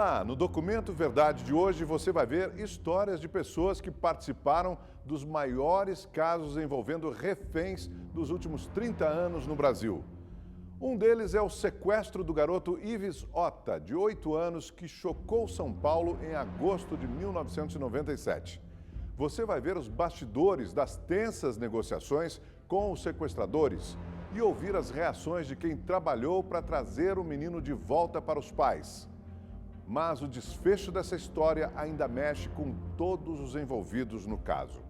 Olá, no Documento Verdade de hoje você vai ver histórias de pessoas que participaram dos maiores casos envolvendo reféns dos últimos 30 anos no Brasil. Um deles é o sequestro do garoto Ives Ota, de 8 anos, que chocou São Paulo em agosto de 1997. Você vai ver os bastidores das tensas negociações com os sequestradores e ouvir as reações de quem trabalhou para trazer o menino de volta para os pais. Mas o desfecho dessa história ainda mexe com todos os envolvidos no caso.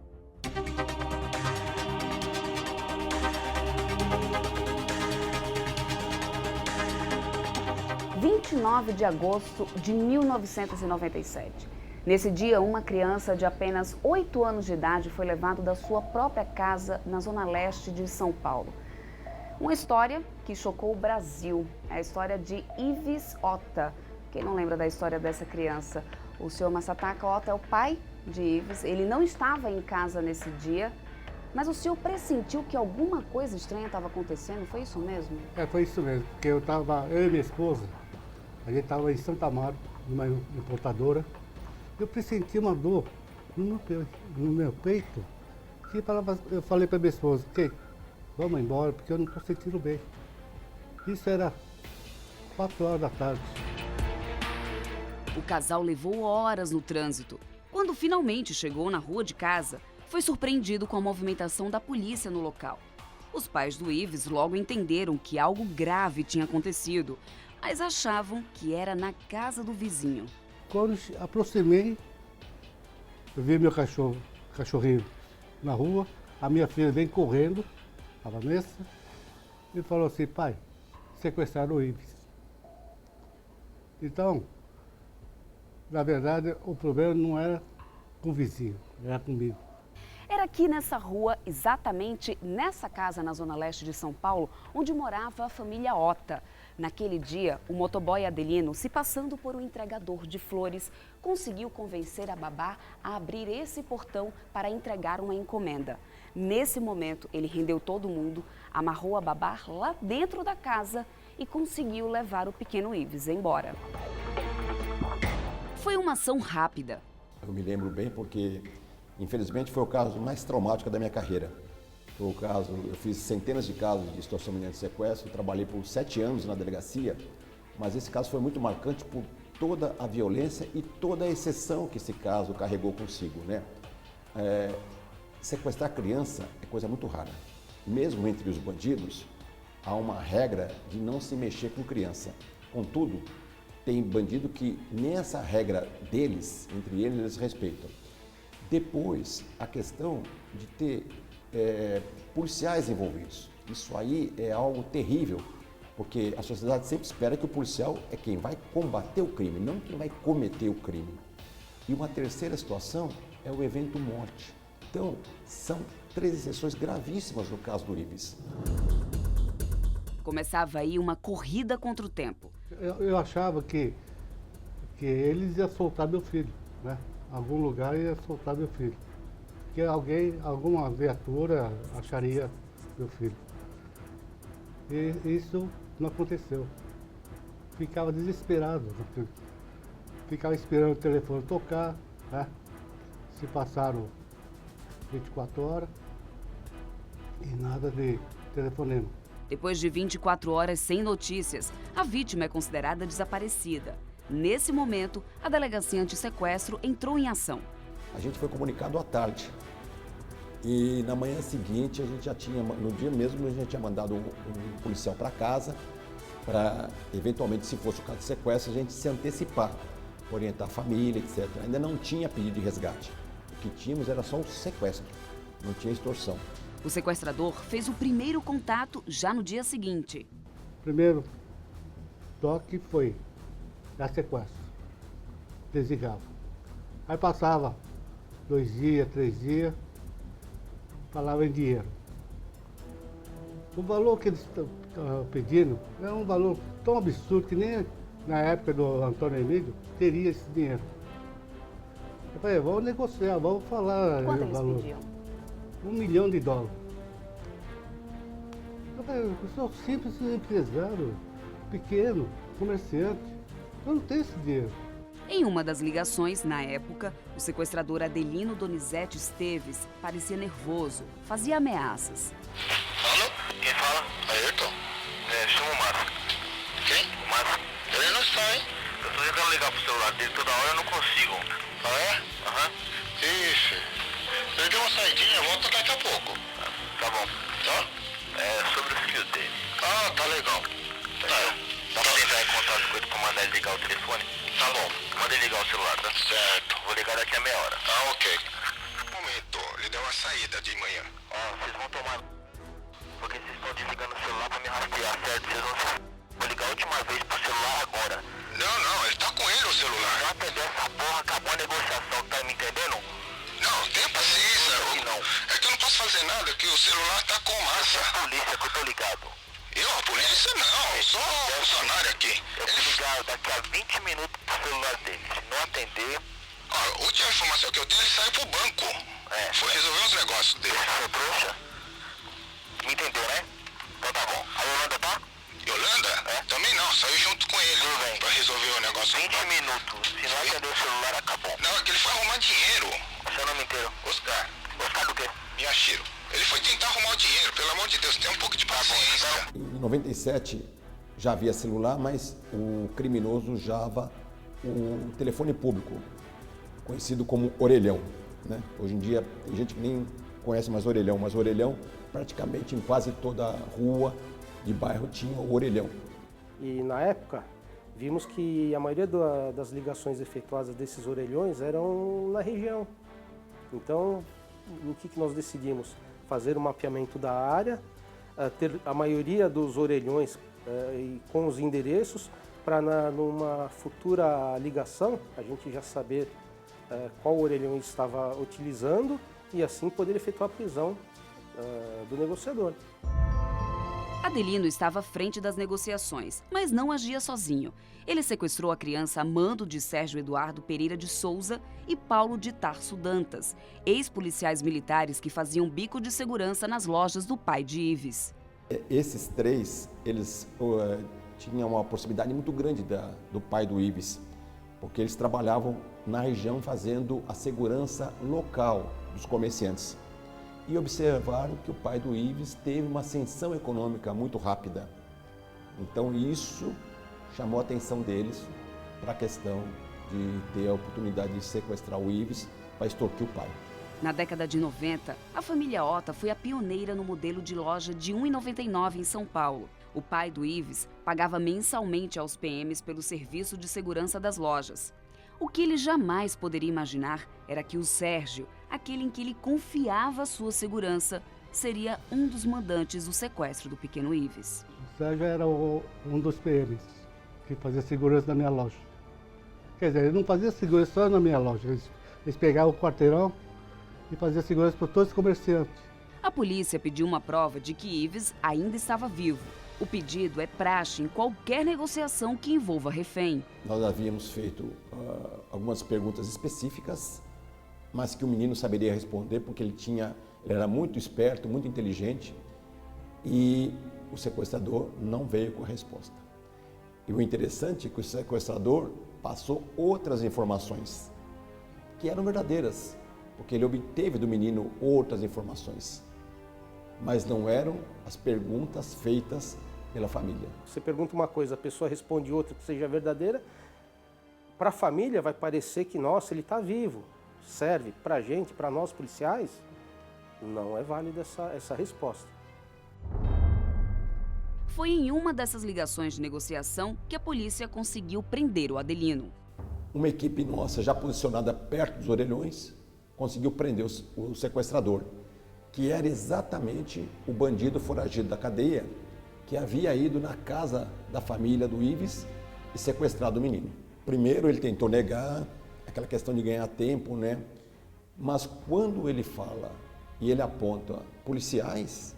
29 de agosto de 1997. Nesse dia, uma criança de apenas 8 anos de idade foi levada da sua própria casa na zona leste de São Paulo. Uma história que chocou o Brasil, é a história de Ives Ota. Quem não lembra da história dessa criança? O senhor Massataca Ota é o pai de Ives, ele não estava em casa nesse dia, mas o senhor pressentiu que alguma coisa estranha estava acontecendo, foi isso mesmo? Foi isso mesmo, porque eu e minha esposa, a gente estava em Santa Amaro, numa importadora, eu pressenti uma dor no meu peito, que eu falei para minha esposa, vamos embora, porque eu não estou sentindo bem. Isso era 4 horas da tarde. O casal levou horas no trânsito. Quando finalmente chegou na rua de casa, foi surpreendido com a movimentação da polícia no local. Os pais do Ives logo entenderam que algo grave tinha acontecido, mas achavam que era na casa do vizinho. Quando aproximei, eu vi meu cachorrinho na rua, a minha filha vem correndo, a Vanessa, e falou assim, pai, sequestraram o Ives. Então, na verdade, o problema não era com o vizinho, era comigo. Era aqui nessa rua, exatamente nessa casa na zona leste de São Paulo, onde morava a família Ota. Naquele dia, o motoboy Adelino, se passando por um entregador de flores, conseguiu convencer a babá a abrir esse portão para entregar uma encomenda. Nesse momento, ele rendeu todo mundo, amarrou a babá lá dentro da casa e conseguiu levar o pequeno Ives embora. Foi uma ação rápida. Eu me lembro bem porque, infelizmente, foi o caso mais traumático da minha carreira. Foi o caso, eu fiz centenas de casos de extorsão mediante sequestro, trabalhei por 7 anos na delegacia, mas esse caso foi muito marcante por toda a violência e toda a exceção que esse caso carregou consigo, né? Sequestrar criança é coisa muito rara. Mesmo entre os bandidos, há uma regra de não se mexer com criança. Contudo, tem bandido que nessa regra deles, entre eles respeitam. Depois, a questão de ter policiais envolvidos. Isso aí é algo terrível, porque a sociedade sempre espera que o policial é quem vai combater o crime, não quem vai cometer o crime. E uma terceira situação é o evento morte. Então, são 3 exceções gravíssimas no caso do Ives. Começava aí uma corrida contra o tempo. Eu achava que eles iam soltar meu filho, né? Algum lugar ia soltar meu filho. Que alguma viatura acharia meu filho. E isso não aconteceu. Ficava desesperado. Ficava esperando o telefone tocar, né? Se passaram 24 horas e nada de telefonema. Depois de 24 horas sem notícias, a vítima é considerada desaparecida. Nesse momento, a Delegacia Antissequestro entrou em ação. A gente foi comunicado à tarde e na manhã seguinte, a gente já tinha, no dia mesmo, a gente tinha mandado um policial para casa para, eventualmente, se fosse o caso de sequestro, a gente se antecipar, orientar a família, etc. Ainda não tinha pedido de resgate. O que tínhamos era só o sequestro, não tinha extorsão. O sequestrador fez o primeiro contato já no dia seguinte. Primeiro toque foi a sequestro. Desligava. Aí passava 2 dias, 3 dias, falava em dinheiro. O valor que eles estão pedindo é um valor tão absurdo que nem na época do Antônio Emílio teria esse dinheiro. Eu falei, vamos negociar, vamos falar Quanto o eles valor. pediam? $1 milhão. Eu falei, eu sou simples empresário, pequeno, comerciante, eu não tenho esse dinheiro. Em uma das ligações, na época, o sequestrador Adelino Donizete Esteves parecia nervoso, fazia ameaças. Alô? Quem fala? Ayrton? Chama o Márcio. Quem? O Márcio. Ele não está, hein? Eu tô tentando ligar pro celular dele toda hora, eu não consigo. Ah, é? Aham. Ixi. Ele deu uma saidinha, volta daqui a pouco. Tá bom. Tá? Sobre os filhos dele. Ah, tá legal. Tá. Dá pra entrar em contato com ele pra mandar ele ligar o telefone? Tá bom. Manda ele ligar o celular, tá? Certo. Vou ligar daqui a meia hora. Ah, ok. Um momento, ele deu uma saída de manhã. Vocês vão tomar... Porque vocês estão desligando o celular pra me rastrear, certo? Vocês vão... Vou ligar a última vez pro celular agora. Não, ele tá com ele o celular. Já atendeu essa porra, acabou a negociação, tá me entendendo? Não, tenha paciência. Não. É que eu não posso fazer nada, que o celular tá com massa. É a polícia que eu tô ligado. Eu? A polícia? Não, eu sou funcionário aqui. Eu vou ligar daqui a 20 minutos pro celular dele. Se não atender... A última informação que eu tenho, ele saiu pro banco. Foi resolver os negócios dele. Seu trouxa? Me entendeu, né? Então tá bom. A Yolanda tá? Yolanda? Também não, saiu junto com ele. Tudo bem. Pra resolver o negócio. 20 minutos. Se não atender o celular, acabou. Não, é que ele foi arrumar dinheiro. Seu nome inteiro? Oscar. Oscar do quê? Miyashiro. Ele foi tentar arrumar o dinheiro, pelo amor de Deus, tenha um pouco de paciência. Em 97 já havia celular, mas o criminoso usava o telefone público, conhecido como orelhão, né? Hoje em dia tem gente que nem conhece mais orelhão, mas orelhão praticamente em quase toda rua de bairro tinha o orelhão. E na época vimos que a maioria das ligações efetuadas desses orelhões eram na região. Então, o que nós decidimos? Fazer o mapeamento da área, ter a maioria dos orelhões com os endereços, para numa futura ligação a gente já saber qual orelhão estava utilizando e assim poder efetuar a prisão do negociador. Adelino estava à frente das negociações, mas não agia sozinho. Ele sequestrou a criança a mando de Sérgio Eduardo Pereira de Souza e Paulo de Tarso Dantas, ex-policiais militares que faziam bico de segurança nas lojas do pai de Ives. Esses três, eles tinham uma proximidade muito grande do pai do Ives, porque eles trabalhavam na região fazendo a segurança local dos comerciantes. E observaram que o pai do Ives teve uma ascensão econômica muito rápida. Então isso chamou a atenção deles para a questão de ter a oportunidade de sequestrar o Ives para extorquir o pai. Na década de 90, a família Ota foi a pioneira no modelo de loja de R$ 1,99 em São Paulo. O pai do Ives pagava mensalmente aos PMs pelo serviço de segurança das lojas. O que ele jamais poderia imaginar era que o Sérgio, aquele em que ele confiava sua segurança, seria um dos mandantes do sequestro do pequeno Ives. O Sérgio era um dos PMs que fazia segurança na minha loja. Quer dizer, ele não fazia segurança só na minha loja, eles pegavam o quarteirão e faziam segurança para todos os comerciantes. A polícia pediu uma prova de que Ives ainda estava vivo. O pedido é praxe em qualquer negociação que envolva refém. Nós havíamos feito algumas perguntas específicas, mas que o menino saberia responder porque ele era muito esperto, muito inteligente e o sequestrador não veio com a resposta. E o interessante é que o sequestrador passou outras informações que eram verdadeiras, porque ele obteve do menino outras informações, mas não eram as perguntas feitas pela família. Você pergunta uma coisa, a pessoa responde outra que seja verdadeira, para a família vai parecer que, nossa, ele está vivo. Serve para a gente, para nós policiais, não é válida essa resposta. Foi em uma dessas ligações de negociação que a polícia conseguiu prender o Adelino. Uma equipe nossa, já posicionada perto dos orelhões, conseguiu prender o sequestrador, que era exatamente o bandido foragido da cadeia que havia ido na casa da família do Ives e sequestrado o menino. Primeiro ele tentou negar, aquela questão de ganhar tempo, né? Mas quando ele fala e ele aponta policiais,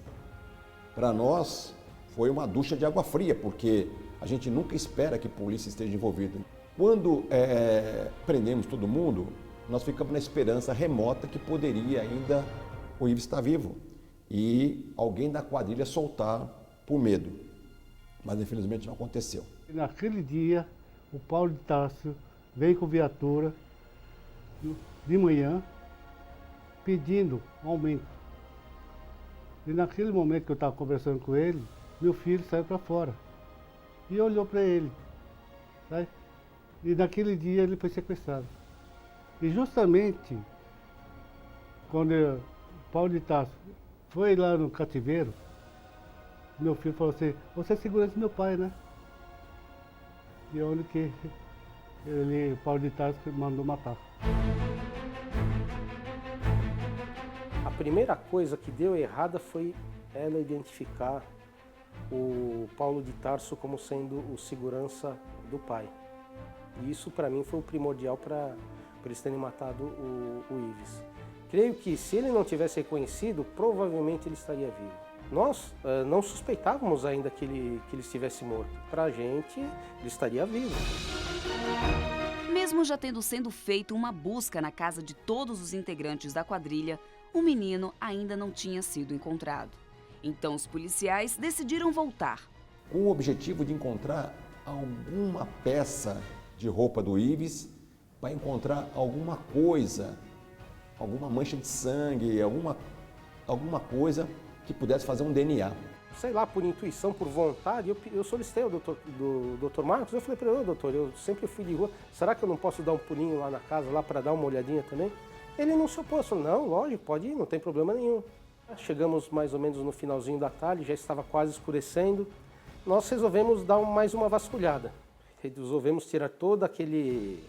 para nós foi uma ducha de água fria, porque a gente nunca espera que a polícia esteja envolvida. Quando prendemos todo mundo, nós ficamos na esperança remota que poderia ainda o Ives estar vivo e alguém da quadrilha soltar por medo. Mas infelizmente não aconteceu. Naquele dia, o Paulo de Tarso veio com viatura de manhã pedindo aumento. E naquele momento que eu estava conversando com ele, meu filho saiu para fora e olhou para ele, sabe? E naquele dia ele foi sequestrado. E justamente quando o Paulo de Tarso foi lá no cativeiro, meu filho falou assim: você é segurança do meu pai, né? E onde que o Paulo de Tarso mandou matar. A primeira coisa que deu errada foi ela identificar o Paulo de Tarso como sendo o segurança do pai. E isso para mim foi o primordial para eles terem matado o Ives. Creio que se ele não tivesse reconhecido, provavelmente ele estaria vivo. Nós não suspeitávamos ainda que ele estivesse morto. Para a gente, ele estaria vivo. Mesmo já tendo sido feita uma busca na casa de todos os integrantes da quadrilha, o menino ainda não tinha sido encontrado. Então os policiais decidiram voltar. Com o objetivo de encontrar alguma peça de roupa do Ives, para encontrar alguma coisa, alguma mancha de sangue, alguma coisa que pudesse fazer um DNA. Sei lá, por intuição, por vontade, eu solicitei ao doutor Marcos, eu falei para ele: doutor, eu sempre fui de rua, será que eu não posso dar um pulinho lá na casa, lá para dar uma olhadinha também? Ele não se opôs, falou: não, lógico, pode ir, não tem problema nenhum. Chegamos mais ou menos no finalzinho da tarde, já estava quase escurecendo, nós resolvemos dar mais uma vasculhada. Resolvemos tirar todo aquele...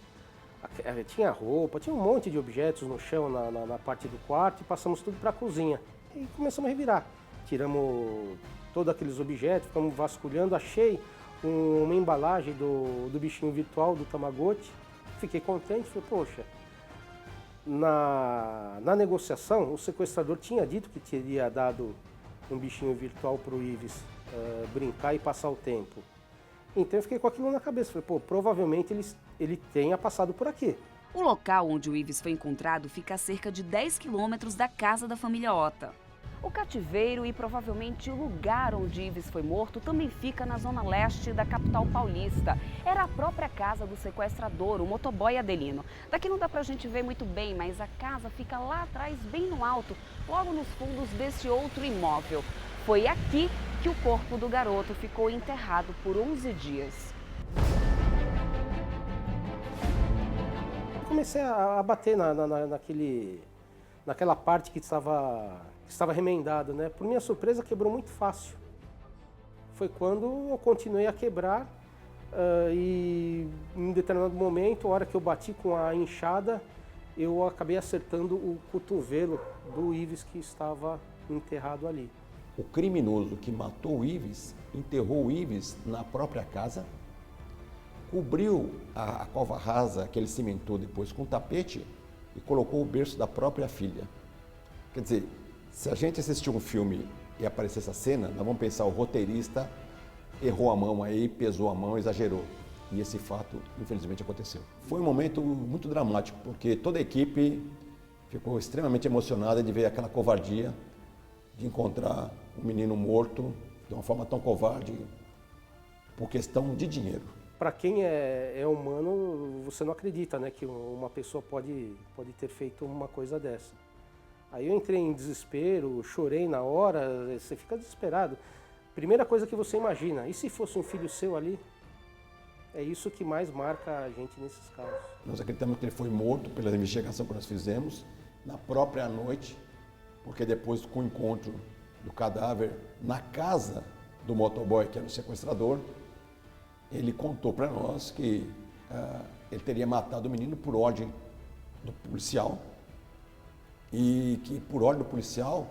Tinha roupa, tinha um monte de objetos no chão, na parte do quarto, e passamos tudo para a cozinha. E começamos a revirar. Tiramos todos aqueles objetos, ficamos vasculhando, achei uma embalagem do bichinho virtual, do Tamagotchi. Fiquei contente, falei: poxa, na negociação o sequestrador tinha dito que teria dado um bichinho virtual para o Ives brincar e passar o tempo. Então eu fiquei com aquilo na cabeça, falei: pô, provavelmente ele tenha passado por aqui. O local onde o Ives foi encontrado fica a cerca de 10 quilômetros da casa da família Ota. O cativeiro e provavelmente o lugar onde Ives foi morto também fica na zona leste da capital paulista. Era a própria casa do sequestrador, o motoboy Adelino. Daqui não dá pra gente ver muito bem, mas a casa fica lá atrás, bem no alto, logo nos fundos desse outro imóvel. Foi aqui que o corpo do garoto ficou enterrado por 11 dias. Comecei a bater naquela parte que estava remendada, né? Por minha surpresa, quebrou muito fácil. Foi quando eu continuei a quebrar e em um determinado momento, a hora que eu bati com a enxada, eu acabei acertando o cotovelo do Ives que estava enterrado ali. O criminoso que matou o Ives, enterrou o Ives na própria casa, cobriu a cova rasa que ele cimentou depois com tapete e colocou o berço da própria filha. Quer dizer, se a gente assistir um filme e aparecer essa cena, nós vamos pensar: o roteirista errou a mão aí, pesou a mão, exagerou. E esse fato, infelizmente, aconteceu. Foi um momento muito dramático, porque toda a equipe ficou extremamente emocionada de ver aquela covardia de encontrar um menino morto de uma forma tão covarde por questão de dinheiro. Para quem é humano, você não acredita, né, que uma pessoa pode ter feito uma coisa dessa. Aí eu entrei em desespero, chorei na hora, você fica desesperado. Primeira coisa que você imagina: e se fosse um filho seu ali? É isso que mais marca a gente nesses casos. Nós acreditamos que ele foi morto pela investigação que nós fizemos na própria noite, porque depois, com o encontro do cadáver na casa do motoboy, que era o sequestrador, ele contou para nós que ele teria matado o menino por ordem do policial e que, por ordem do policial,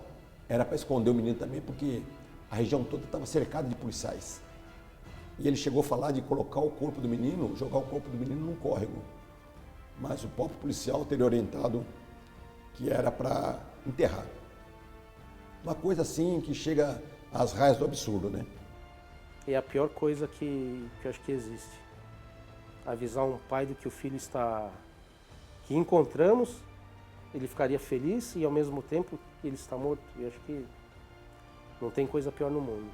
era para esconder o menino também, porque a região toda estava cercada de policiais. E ele chegou a falar de colocar o corpo do menino, jogar o corpo do menino num córrego. Mas o próprio policial teria orientado que era para enterrar. Uma coisa assim que chega às raias do absurdo, né? É a pior coisa que eu acho que existe. Avisar um pai do que o filho está... que encontramos, ele ficaria feliz e ao mesmo tempo ele está morto. Eu acho que não tem coisa pior no mundo.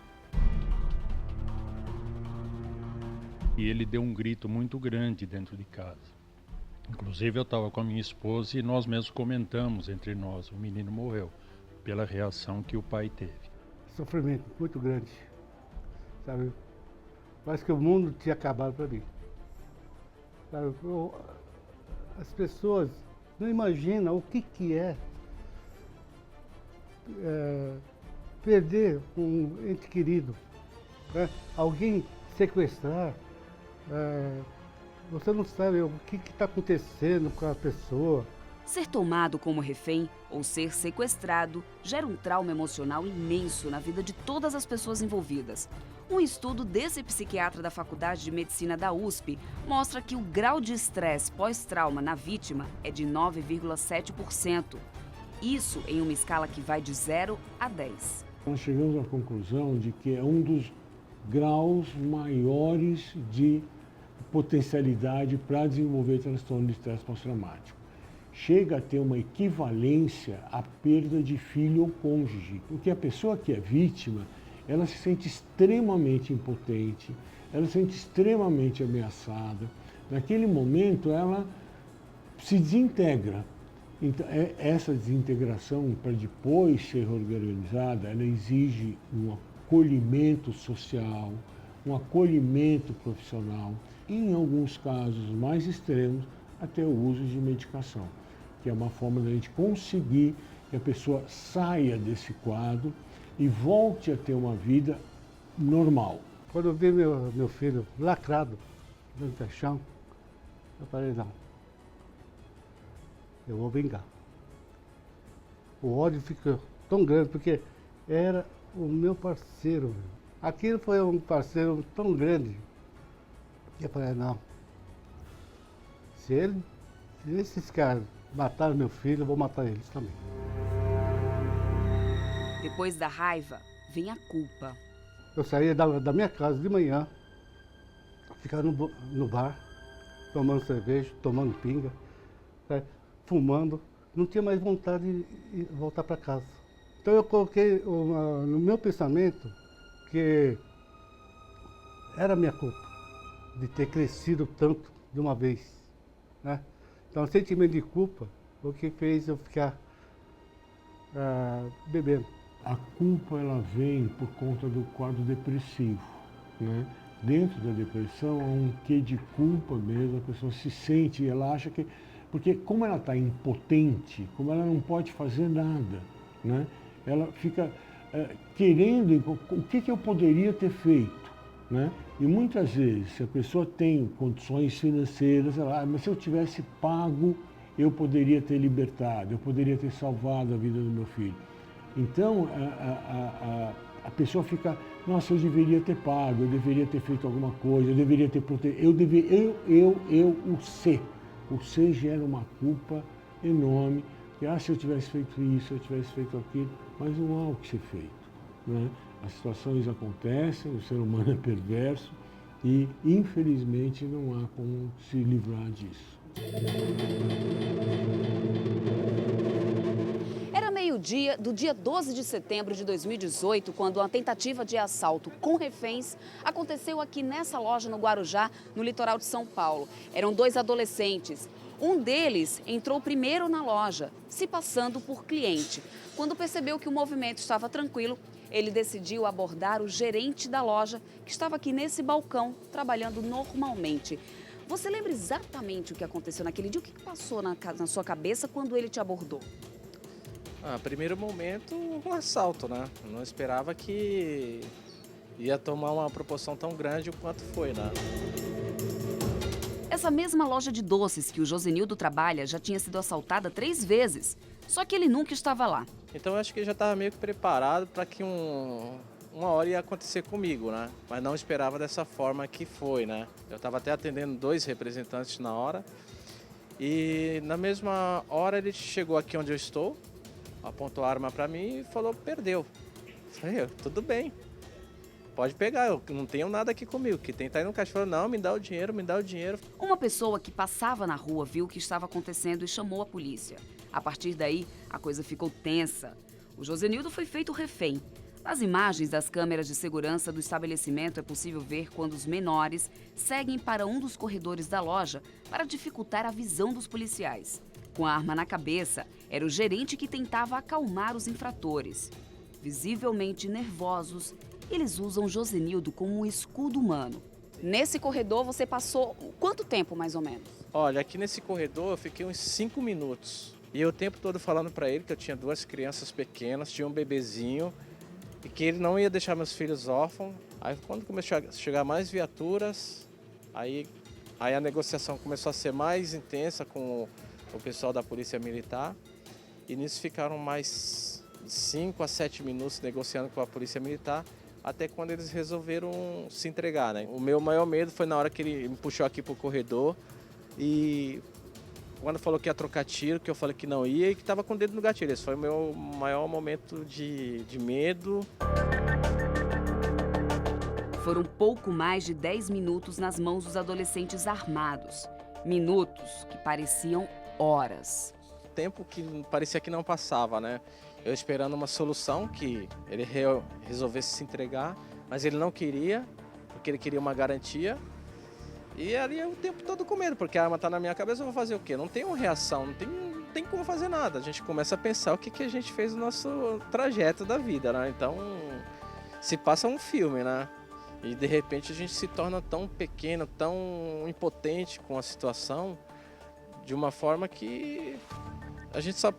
E ele deu um grito muito grande dentro de casa. Inclusive eu estava com a minha esposa e nós mesmos comentamos entre nós, o menino morreu pela reação que o pai teve. Sofrimento muito grande, sabe? Parece que o mundo tinha acabado para mim. Sabe? As pessoas não imaginam o que é perder um ente querido, né? Alguém sequestrar, você não sabe o que está acontecendo com a pessoa. Ser tomado como refém ou ser sequestrado gera um trauma emocional imenso na vida de todas as pessoas envolvidas. Um estudo desse psiquiatra da Faculdade de Medicina da USP mostra que o grau de estresse pós-trauma na vítima é de 9,7%. Isso em uma escala que vai de 0 a 10. Nós chegamos à conclusão de que é um dos graus maiores de potencialidade para desenvolver transtorno de estresse pós-traumático. Chega a ter uma equivalência à perda de filho ou cônjuge, porque a pessoa que é vítima, ela se sente extremamente impotente, ela se sente extremamente ameaçada. Naquele momento, ela se desintegra. Então, essa desintegração, para depois ser organizada, ela exige um acolhimento social, um acolhimento profissional, e, em alguns casos mais extremos, até o uso de medicação, que é uma forma da gente conseguir que a pessoa saia desse quadro e volte a ter uma vida normal. Quando eu vi meu filho lacrado no caixão, eu falei, não, eu vou vingar. O ódio ficou tão grande, porque era o meu parceiro. Aquilo foi um parceiro tão grande, que eu falei, não, se esses caras mataram meu filho, eu vou matar eles também. Depois da raiva, vem a culpa. Eu saía da minha casa de manhã, ficava no bar, tomando cerveja, tomando pinga, fumando. Não tinha mais vontade de voltar para casa. Então eu coloquei no meu pensamento que era minha culpa de ter crescido tanto de uma vez, né? Então o sentimento de culpa foi o que fez eu ficar bebendo. A culpa ela vem por conta do quadro depressivo, né? Dentro da depressão há um quê de culpa mesmo, a pessoa se sente, ela acha que... Porque como ela está impotente, como ela não pode fazer nada, né? Ela fica querendo o que eu poderia ter feito, né? E muitas vezes, se a pessoa tem condições financeiras, ela, mas se eu tivesse pago, eu poderia ter libertado, eu poderia ter salvado a vida do meu filho. Então, a pessoa fica, nossa, eu deveria ter pago, eu deveria ter feito alguma coisa, eu deveria ter protegido, o ser. O ser gera uma culpa enorme, que se eu tivesse feito isso, se eu tivesse feito aquilo, mas não há o que ser feito, né? As situações acontecem, o ser humano é perverso e, infelizmente, não há como se livrar disso. Era meio-dia do dia 12 de setembro de 2018, quando uma tentativa de assalto com reféns aconteceu aqui nessa loja no Guarujá, no litoral de São Paulo. Eram 2 adolescentes. Um deles entrou primeiro na loja, se passando por cliente. Quando percebeu que o movimento estava tranquilo, ele decidiu abordar o gerente da loja, que estava aqui nesse balcão, trabalhando normalmente. Você lembra exatamente o que aconteceu naquele dia? O que passou na sua cabeça quando ele te abordou? Primeiro momento, um assalto, né? Eu não esperava que ia tomar uma proporção tão grande quanto foi, né? Essa mesma loja de doces que o Josenildo trabalha já tinha sido assaltada 3 vezes, só que ele nunca estava lá. Então eu acho que ele já estava meio que preparado para que uma hora ia acontecer comigo, né? Mas não esperava dessa forma que foi, né? Eu estava até atendendo 2 representantes na hora e na mesma hora ele chegou aqui onde eu estou, apontou a arma para mim e falou, perdeu. Eu falei, tudo bem, pode pegar, eu não tenho nada aqui comigo. Que tentar ir no caixa, falou, não, me dá o dinheiro, me dá o dinheiro. Uma pessoa que passava na rua viu o que estava acontecendo e chamou a polícia. A partir daí, a coisa ficou tensa. O Josenildo foi feito refém, Nas imagens das câmeras de segurança do estabelecimento é possível ver quando os menores seguem para um dos corredores da loja para dificultar a visão dos policiais. Com a arma na cabeça, era o gerente que tentava acalmar os infratores. Visivelmente nervosos, eles usam Josenildo como um escudo humano. Nesse corredor você passou quanto tempo, mais ou menos? Olha, aqui nesse corredor eu fiquei uns 5 minutos. E eu o tempo todo falando para ele que eu tinha 2 crianças pequenas, tinha um bebezinho e que ele não ia deixar meus filhos órfãos. Aí quando começou a chegar mais viaturas, aí a negociação começou a ser mais intensa com o pessoal da Polícia Militar. E nisso ficaram mais 5 a 7 minutos negociando com a Polícia Militar, até quando eles resolveram se entregar, né? O meu maior medo foi na hora que ele me puxou aqui pro corredor e quando falou que ia trocar tiro, que eu falei que não ia e que estava com o dedo no gatilho. Esse foi o meu maior momento de medo. Foram pouco mais de 10 minutos nas mãos dos adolescentes armados. Minutos que pareciam horas. Tempo que parecia que não passava, né? Eu esperando uma solução, que ele resolvesse se entregar, mas ele não queria, porque ele queria uma garantia. E ali é o tempo todo com medo, porque a arma está na minha cabeça, eu vou fazer o quê? Não tem uma reação, não tem como fazer nada. A gente começa a pensar o que a gente fez no nosso trajeto da vida, né? Então, se passa um filme, né? E de repente a gente se torna tão pequeno, tão impotente com a situação, de uma forma que a gente só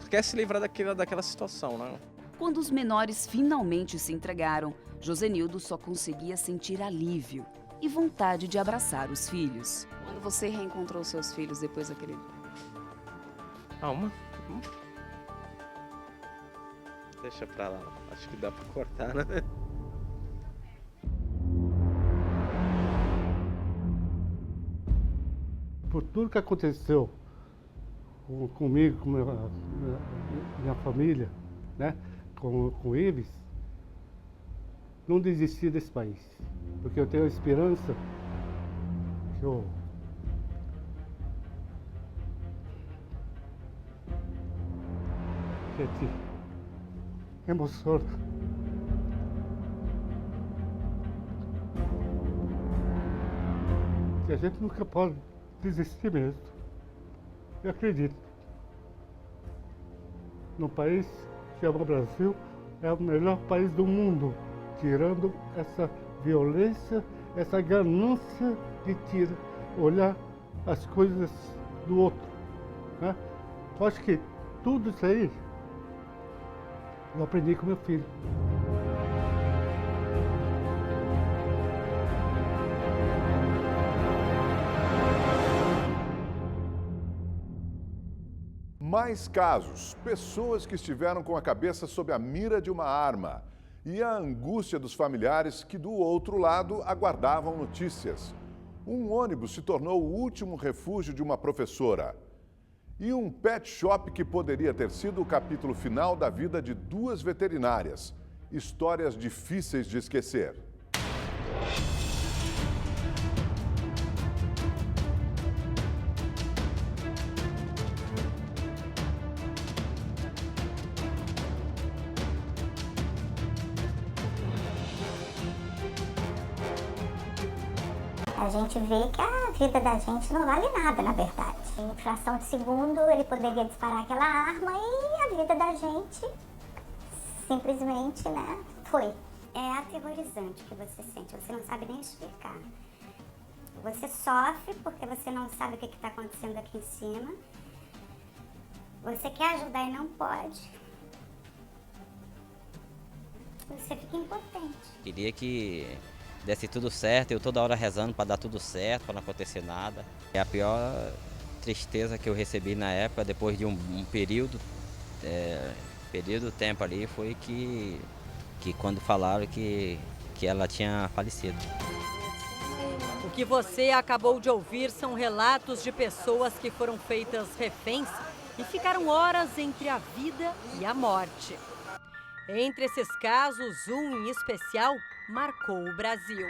quer se livrar daquela situação, né? Quando os menores finalmente se entregaram, Josenildo só conseguia sentir alívio e vontade de abraçar os filhos. Quando você reencontrou seus filhos depois daquele... Deixa pra lá, acho que dá pra cortar, né? Por tudo que aconteceu comigo, com minha família, né? com eles, não desisti desse país. Porque eu tenho a esperança que eu te emociona. Que a gente nunca pode desistir mesmo. Eu acredito. No país que chama Brasil, é o melhor país do mundo, tirando essa violência, essa ganância de olhar as coisas do outro, né? Eu acho que tudo isso aí eu aprendi com meu filho. Mais casos, pessoas que estiveram com a cabeça sob a mira de uma arma e a angústia dos familiares que do outro lado aguardavam notícias. Um ônibus se tornou o último refúgio de uma professora. E um pet shop que poderia ter sido o capítulo final da vida de 2 veterinárias. Histórias difíceis de esquecer. A gente vê que a vida da gente não vale nada, na verdade. Em fração de segundo, ele poderia disparar aquela arma e a vida da gente simplesmente, né, foi. É aterrorizante o que você sente, você não sabe nem explicar. Você sofre porque você não sabe o que está acontecendo aqui em cima. Você quer ajudar e não pode. Você fica impotente. Queria que desse tudo certo, eu toda hora rezando para dar tudo certo, para não acontecer nada. É a pior tristeza que eu recebi na época, depois de um período de tempo ali, foi que quando falaram que ela tinha falecido. O que você acabou de ouvir são relatos de pessoas que foram feitas reféns e ficaram horas entre a vida e a morte. Entre esses casos, um em especial marcou o Brasil.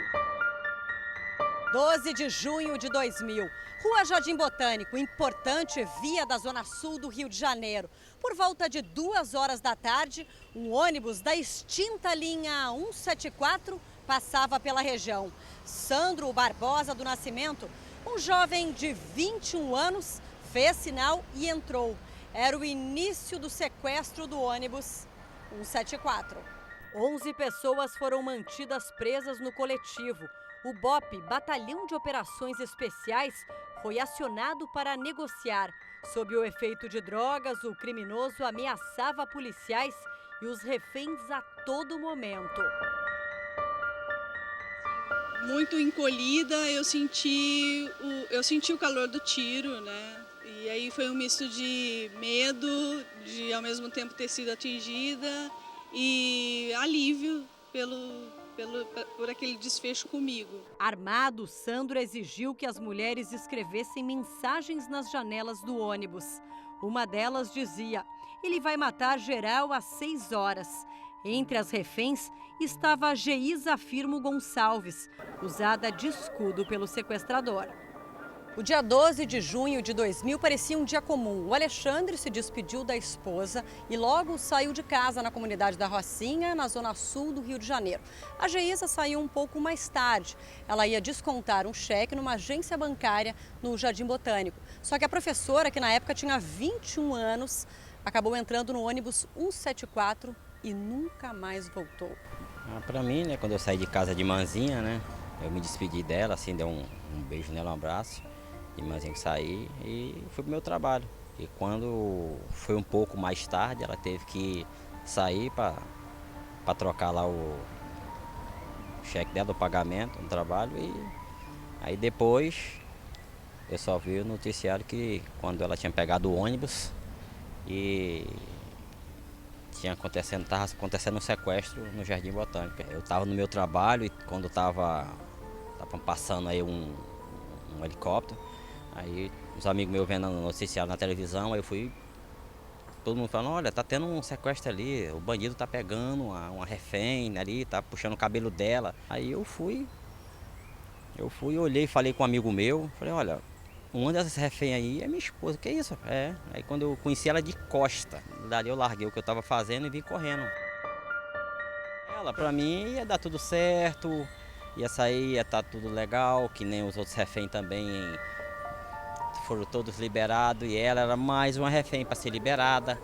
12 de junho de 2000, Rua Jardim Botânico, importante via da Zona Sul do Rio de Janeiro. Por volta de 2 horas da tarde, um ônibus da extinta linha 174 passava pela região. Sandro Barbosa do Nascimento, um jovem de 21 anos, fez sinal e entrou. Era o início do sequestro do ônibus 174. 11 pessoas foram mantidas presas no coletivo. O BOP, Batalhão de Operações Especiais, foi acionado para negociar. Sob o efeito de drogas, o criminoso ameaçava policiais e os reféns a todo momento. Muito encolhida, eu senti o calor do tiro, né? E aí foi um misto de medo, de ao mesmo tempo ter sido atingida e alívio por aquele desfecho comigo. Armado, Sandro exigiu que as mulheres escrevessem mensagens nas janelas do ônibus. Uma delas dizia: ele vai matar geral às 6 horas. Entre as reféns estava a Geisa Firmo Gonçalves, usada de escudo pelo sequestrador. O dia 12 de junho de 2000 parecia um dia comum. O Alexandre se despediu da esposa e logo saiu de casa na comunidade da Rocinha, na zona sul do Rio de Janeiro. A Geisa saiu um pouco mais tarde. Ela ia descontar um cheque numa agência bancária no Jardim Botânico. Só que a professora, que na época tinha 21 anos, acabou entrando no ônibus 174 e nunca mais voltou. Para mim, né, quando eu saí de casa de mansinha, né, eu me despedi dela, assim, dei um beijo nela, um abraço. De mansinha que saí e fui pro meu trabalho. E quando foi um pouco mais tarde, ela teve que sair para trocar lá o cheque dela, do pagamento no trabalho. E aí depois eu só vi o noticiário que quando ela tinha pegado o ônibus e estava acontecendo um sequestro no Jardim Botânico. Eu estava no meu trabalho e quando tava passando aí um helicóptero, aí os amigos meus vendo no noticiário na televisão, aí eu fui, todo mundo falando: olha, tá tendo um sequestro ali, o bandido tá pegando uma refém ali, tá puxando o cabelo dela. Aí eu fui, olhei, falei com um amigo meu, falei: olha, uma dessas refém aí é minha esposa, que é isso? Aí quando eu conheci ela de costa, dali eu larguei o que eu tava fazendo e vim correndo. Ela, pra mim, ia dar tudo certo, ia sair, ia estar tudo legal, que nem os outros reféns também foram todos liberados e ela era mais uma refém para ser liberada.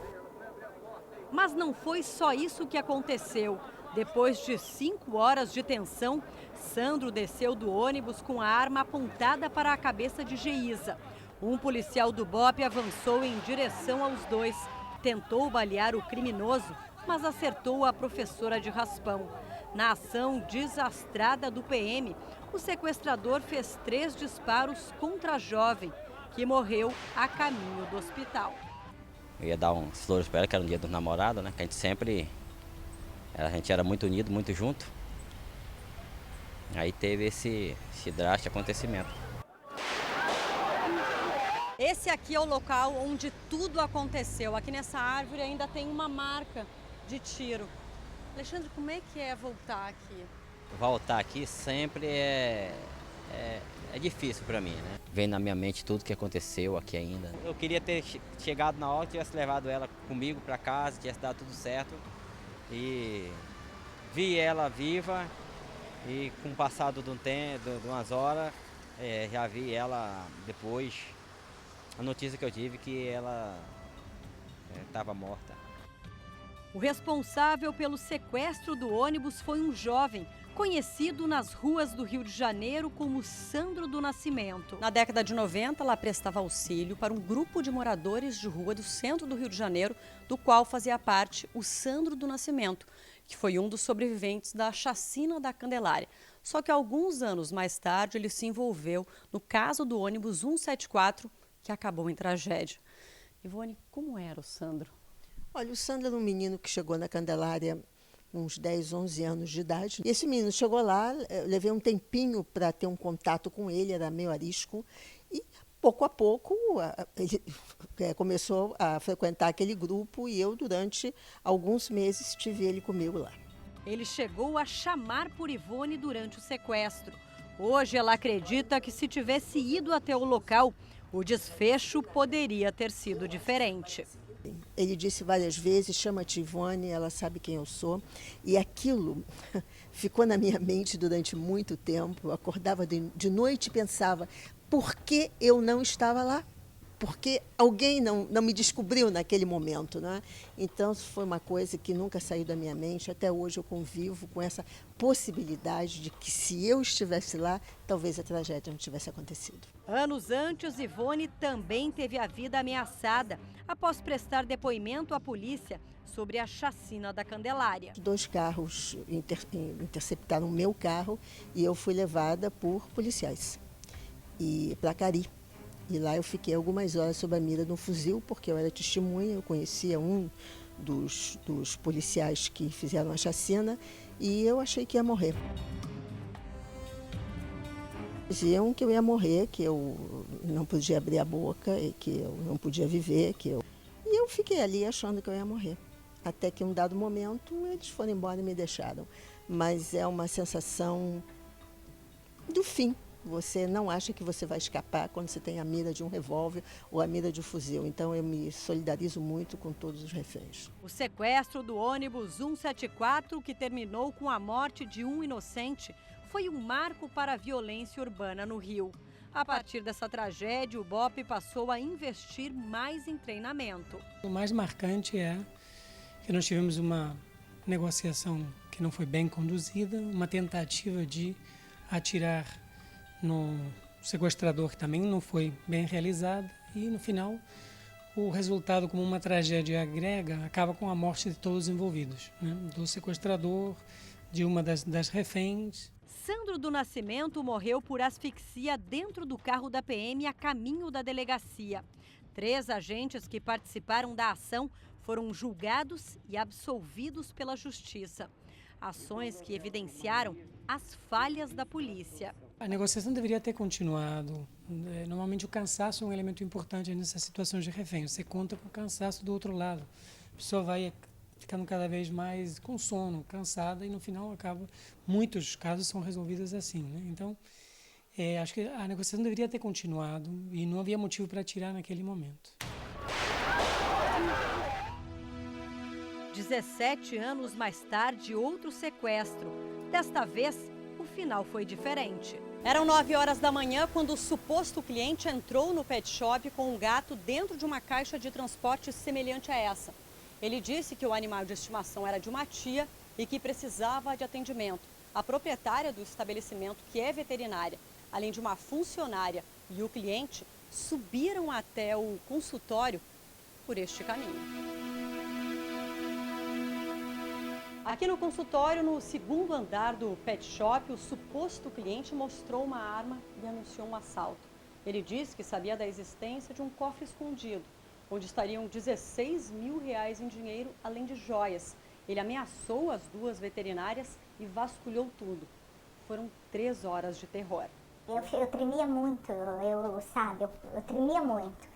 Mas não foi só isso que aconteceu. Depois de 5 horas de tensão, Sandro desceu do ônibus com a arma apontada para a cabeça de Geisa. Um policial do BOP avançou em direção aos dois. Tentou balear o criminoso, mas acertou a professora de raspão. Na ação desastrada do PM, o sequestrador fez 3 disparos contra a jovem, que morreu a caminho do hospital. Eu ia dar uns flores para ela, que era um dia dos namorados, né? Que a gente era muito unido, muito junto. Aí teve esse drástico acontecimento. Esse aqui é o local onde tudo aconteceu. Aqui nessa árvore ainda tem uma marca de tiro. Alexandre, como é que é voltar aqui? Voltar aqui sempre é difícil para mim, né? Vem na minha mente tudo que aconteceu aqui ainda. Eu queria ter chegado na hora, tivesse levado ela comigo para casa, tivesse dado tudo certo. E vi ela viva e com o passado de umas horas, já vi ela depois. A notícia que eu tive que ela estava morta. O responsável pelo sequestro do ônibus foi um jovem, conhecido nas ruas do Rio de Janeiro como Sandro do Nascimento. Na década de 90, ela prestava auxílio para um grupo de moradores de rua do centro do Rio de Janeiro, do qual fazia parte o Sandro do Nascimento, que foi um dos sobreviventes da chacina da Candelária. Só que alguns anos mais tarde, ele se envolveu no caso do ônibus 174, que acabou em tragédia. Ivone, como era o Sandro? Olha, o Sandro era um menino que chegou na Candelária uns 10, 11 anos de idade. E esse menino chegou lá, eu levei um tempinho para ter um contato com ele, era meio arisco, e pouco a pouco ele começou a frequentar aquele grupo e eu, durante alguns meses, tive ele comigo lá. Ele chegou a chamar por Ivone durante o sequestro. Hoje ela acredita que se tivesse ido até o local, o desfecho poderia ter sido diferente. Ele disse várias vezes, chama-te Ivone, ela sabe quem eu sou. E aquilo ficou na minha mente durante muito tempo. Eu acordava de noite e pensava, por que eu não estava lá? Porque alguém não me descobriu naquele momento, né? Então, foi uma coisa que nunca saiu da minha mente. Até hoje eu convivo com essa possibilidade de que, se eu estivesse lá, talvez a tragédia não tivesse acontecido. Anos antes, Ivone também teve a vida ameaçada após prestar depoimento à polícia sobre a chacina da Candelária. 2 carros interceptaram o meu carro e eu fui levada por policiais para Cari. E lá eu fiquei algumas horas sob a mira de um fuzil, porque eu era testemunha, eu conhecia um dos policiais que fizeram a chacina e eu achei que ia morrer. Diziam que eu ia morrer, que eu não podia abrir a boca, que eu não podia viver, E eu fiquei ali achando que eu ia morrer. Até que em um dado momento eles foram embora e me deixaram. Mas é uma sensação do fim. Você não acha que você vai escapar quando você tem a mira de um revólver ou a mira de um fuzil. Então eu me solidarizo muito com todos os reféns. O sequestro do ônibus 174, que terminou com a morte de um inocente, foi um marco para a violência urbana no Rio. A partir dessa tragédia, o BOPE passou a investir mais em treinamento. O mais marcante é que nós tivemos uma negociação que não foi bem conduzida, uma tentativa de atirar no sequestrador que também não foi bem realizada e, no final, o resultado, como uma tragédia agrega, acaba com a morte de todos os envolvidos, né? Do sequestrador, de uma das reféns. Sandro do Nascimento morreu por asfixia dentro do carro da PM a caminho da delegacia. 3 agentes que participaram da ação foram julgados e absolvidos pela Justiça. Ações que evidenciaram as falhas da polícia. A negociação deveria ter continuado. Normalmente o cansaço é um elemento importante nessa situação de refém. Você conta com o cansaço do outro lado. A pessoa vai ficando cada vez mais com sono, cansada e no final muitos casos são resolvidos assim, né? Então, acho que a negociação deveria ter continuado e não havia motivo para tirar naquele momento. 17 anos mais tarde, outro sequestro. Desta vez, o final foi diferente. Eram 9 horas da manhã quando o suposto cliente entrou no pet shop com um gato dentro de uma caixa de transporte semelhante a essa. Ele disse que o animal de estimação era de uma tia e que precisava de atendimento. A proprietária do estabelecimento, que é veterinária, além de uma funcionária e o cliente, subiram até o consultório por este caminho. Aqui no consultório, no 2º andar do pet shop, o suposto cliente mostrou uma arma e anunciou um assalto. Ele disse que sabia da existência de um cofre escondido, onde estariam R$16 mil em dinheiro, além de joias. Ele ameaçou as 2 veterinárias e vasculhou tudo. Foram 3 horas de terror. Eu tremia muito, eu tremia muito.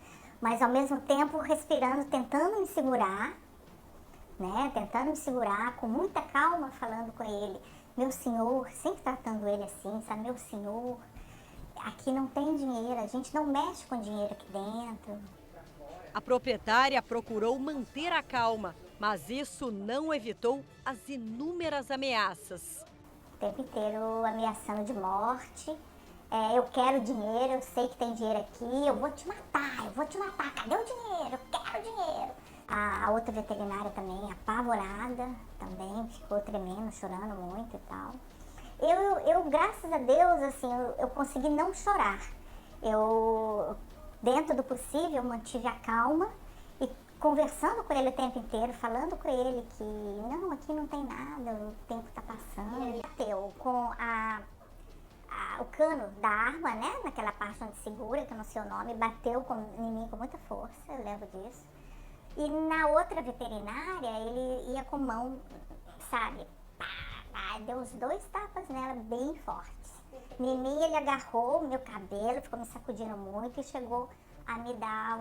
Mas ao mesmo tempo respirando, tentando me segurar, né? Tentando me segurar, com muita calma, falando com ele. Meu senhor, sempre tratando ele assim, sabe? Meu senhor, aqui não tem dinheiro, a gente não mexe com dinheiro aqui dentro. A proprietária procurou manter a calma, mas isso não evitou as inúmeras ameaças. O tempo inteiro ameaçando de morte. Eu quero dinheiro, eu sei que tem dinheiro aqui, eu vou te matar, cadê o dinheiro? Eu quero dinheiro. A outra veterinária também, apavorada, também ficou tremendo, chorando muito e tal. Eu graças a Deus, assim, eu consegui não chorar. Eu, dentro do possível, mantive a calma e conversando com ele o tempo inteiro, falando com ele que não, aqui não tem nada, o tempo está passando. Ele bateu com o cano da arma, né, naquela parte onde segura, que eu não sei o nome, bateu em mim com muita força, eu lembro disso. E na outra veterinária, ele ia com mão, sabe, deu uns 2 tapas nela bem fortes. Em mim, ele agarrou meu cabelo, ficou me sacudindo muito e chegou a me dar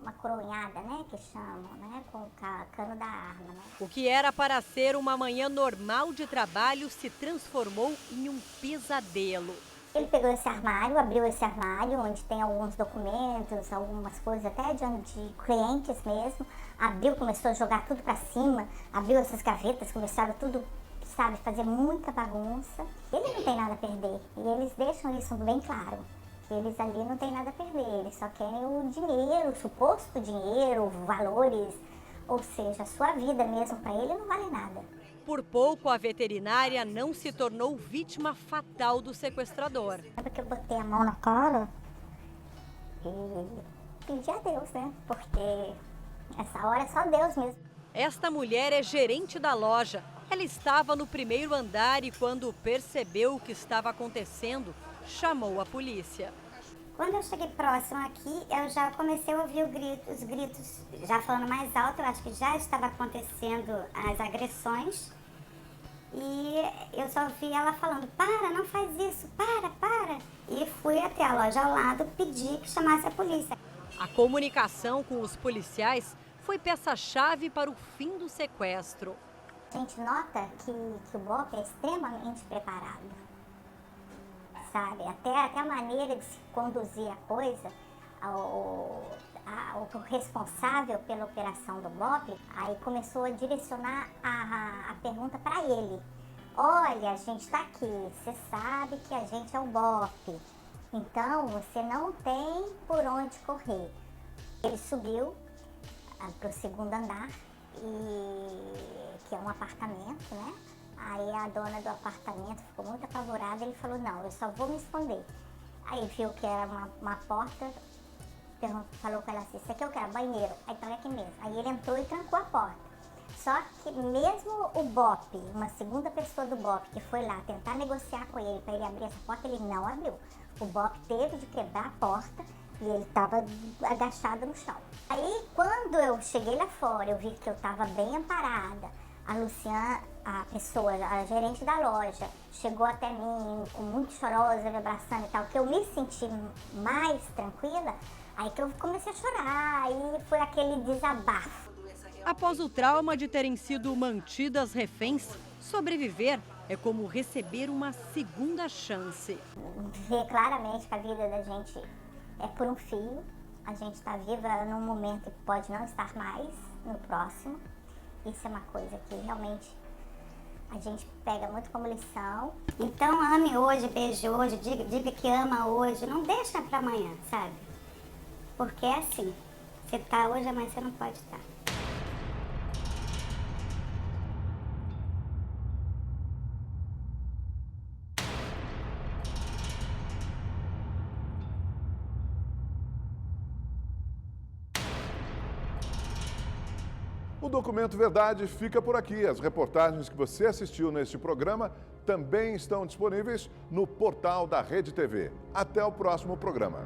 uma coronhada, né, que chamam, né, com cano da arma, né? O que era para ser uma manhã normal de trabalho se transformou em um pesadelo. Ele pegou esse armário, abriu esse armário, onde tem alguns documentos, algumas coisas até de clientes mesmo. Abriu, começou a jogar tudo para cima, abriu essas gavetas, começaram tudo, sabe, fazer muita bagunça. Ele não tem nada a perder, e eles deixam isso bem claro. Eles ali não tem nada a perder, eles só querem o dinheiro, o suposto dinheiro, valores, ou seja, a sua vida mesmo para ele não vale nada. Por pouco, a veterinária não se tornou vítima fatal do sequestrador. Lembra que eu botei a mão no colo e pedi a Deus, né? Porque essa hora é só Deus mesmo. Esta mulher é gerente da loja. Ela estava no primeiro andar e, quando percebeu o que estava acontecendo, chamou a polícia. Quando eu cheguei próximo aqui, eu já comecei a ouvir os gritos já falando mais alto. Eu acho que já estava acontecendo as agressões. E eu só ouvi ela falando, para, não faz isso, para. E fui até a loja ao lado pedir que chamasse a polícia. A comunicação com os policiais foi peça-chave para o fim do sequestro. A gente nota que o BOP é extremamente preparado. Sabe? Até a maneira de se conduzir a coisa, o responsável pela operação do BOP, aí começou a direcionar a pergunta para ele. Olha, a gente está aqui, você sabe que a gente é o BOP, então você não tem por onde correr. Ele subiu para o segundo andar, que é um apartamento, né? Aí a dona do apartamento ficou muito apavorada, ele falou, não, eu só vou me esconder. Aí viu que era uma porta, falou com ela assim, isso aqui eu quero, banheiro, aí então é aqui mesmo. Aí ele entrou e trancou a porta. Só que mesmo o BOP, uma segunda pessoa do BOP que foi lá tentar negociar com ele para ele abrir essa porta, ele não abriu. O BOP teve de quebrar a porta e ele estava agachado no chão. Aí quando eu cheguei lá fora, eu vi que eu estava bem amparada. A Luciana, a pessoa, a gerente da loja, chegou até mim, muito chorosa, me abraçando e tal, que eu me senti mais tranquila, aí que eu comecei a chorar, aí foi aquele desabafo. Após o trauma de terem sido mantidas reféns, sobreviver é como receber uma segunda chance. Ver claramente que a vida da gente é por um fio, a gente está viva num momento que pode não estar mais no próximo. Isso é uma coisa que realmente a gente pega muito como lição. Então ame hoje, beije hoje, diga que ama hoje, não deixa para amanhã, sabe? Porque é assim, você tá hoje, amanhã você não pode estar. O Documento Verdade fica por aqui. As reportagens que você assistiu neste programa também estão disponíveis no portal da Rede TV. Até o próximo programa.